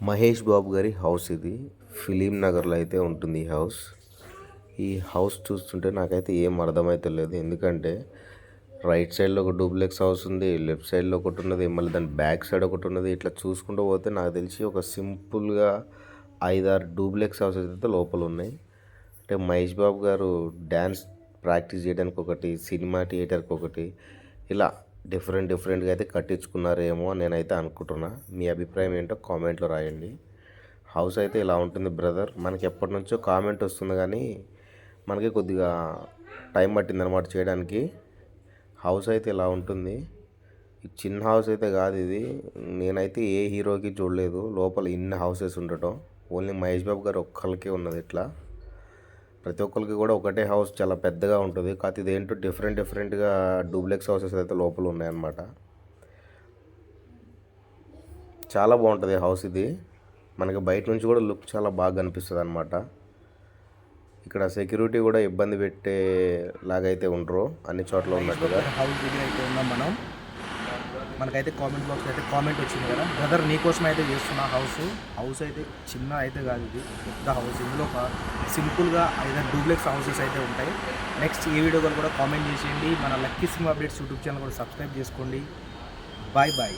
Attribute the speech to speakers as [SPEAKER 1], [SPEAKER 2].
[SPEAKER 1] మహేష్ బాబు గారి హౌస్ ఇది. ఫిలిం నగర్లో అయితే ఉంటుంది ఈ హౌస్. ఈ హౌస్ చూస్తుంటే నాకైతే ఏం అర్థమైతే లేదు. ఎందుకంటే రైట్ సైడ్లో ఒక డూప్లెక్స్ హౌస్ ఉంది, లెఫ్ట్ సైడ్లో ఒకటి ఉన్నది, మళ్ళీ దాని బ్యాక్ సైడ్ ఒకటి ఉన్నది. ఇట్లా చూసుకుంటూ పోతే నాకు తెలిసి ఒక సింపుల్గా 5-6 డూప్లెక్స్ హౌసెస్ అయితే లోపల ఉన్నాయి. అంటే మహేష్ బాబు గారు డ్యాన్స్ ప్రాక్టీస్ చేయడానికి ఒకటి, సినిమా థియేటర్కి ఒకటి, ఇలా డిఫరెంట్గా అయితే కట్టించుకున్నారేమో అని నేనైతే అనుకుంటున్నా. మీ అభిప్రాయం ఏంటో కామెంట్లో రాయండి. హౌస్ అయితే ఇలా ఉంటుంది బ్రదర్. మనకి ఎప్పటి నుంచో కామెంట్ వస్తుంది కానీ మనకి కొద్దిగా టైం పట్టింది అనమాట చేయడానికి. హౌస్ అయితే ఇలా ఉంటుంది. ఈ చిన్న హౌస్ అయితే కాదు ఇది. నేనైతే ఏ హీరోకి చూడలేదు లోపల ఇన్ని హౌసెస్ ఉండటం. ఓన్లీ మహేష్ బాబు గారు ఒక్కరికే ఉన్నది ఇట్లా. ప్రతి ఒక్కరికి కూడా ఒకటే హౌస్ చాలా పెద్దగా ఉంటుంది. కాకపోతే ఇదేంటో డిఫరెంట్గా డూప్లెక్స్ హౌసెస్ అయితే లోపల ఉన్నాయన్నమాట. చాలా బాగుంటుంది హౌస్ ఇది. మనకి బయట నుంచి కూడా లుక్ చాలా బాగా కనిపిస్తుంది అనమాట. ఇక్కడ సెక్యూరిటీ కూడా ఇబ్బంది పెట్టే లాగైతే ఉండరు అన్ని చోట్ల ఉన్నట్టుగా.
[SPEAKER 2] హౌస్ దగ్గర అయితే ఉన్నాం మనం. మనకైతే కామెంట్ బాక్స్ అయితే కామెంట్ వచ్చింది కదా బ్రదర్, నీకోసం అయితే చేస్తున్నా. హౌస్ అయితే చిన్న అయితే కాదు, ఇది పెద్ద హౌస్. ఇందులో ఒక సింపుల్గా 5 డూప్లెక్స్ హౌసెస్ అయితే ఉంటాయి. నెక్స్ట్ ఈ వీడియో కూడా కామెంట్ చేసేయండి. మన lucky cinema updates YouTube channel కూడా సబ్స్క్రైబ్ చేసుకోండి. బాయ్.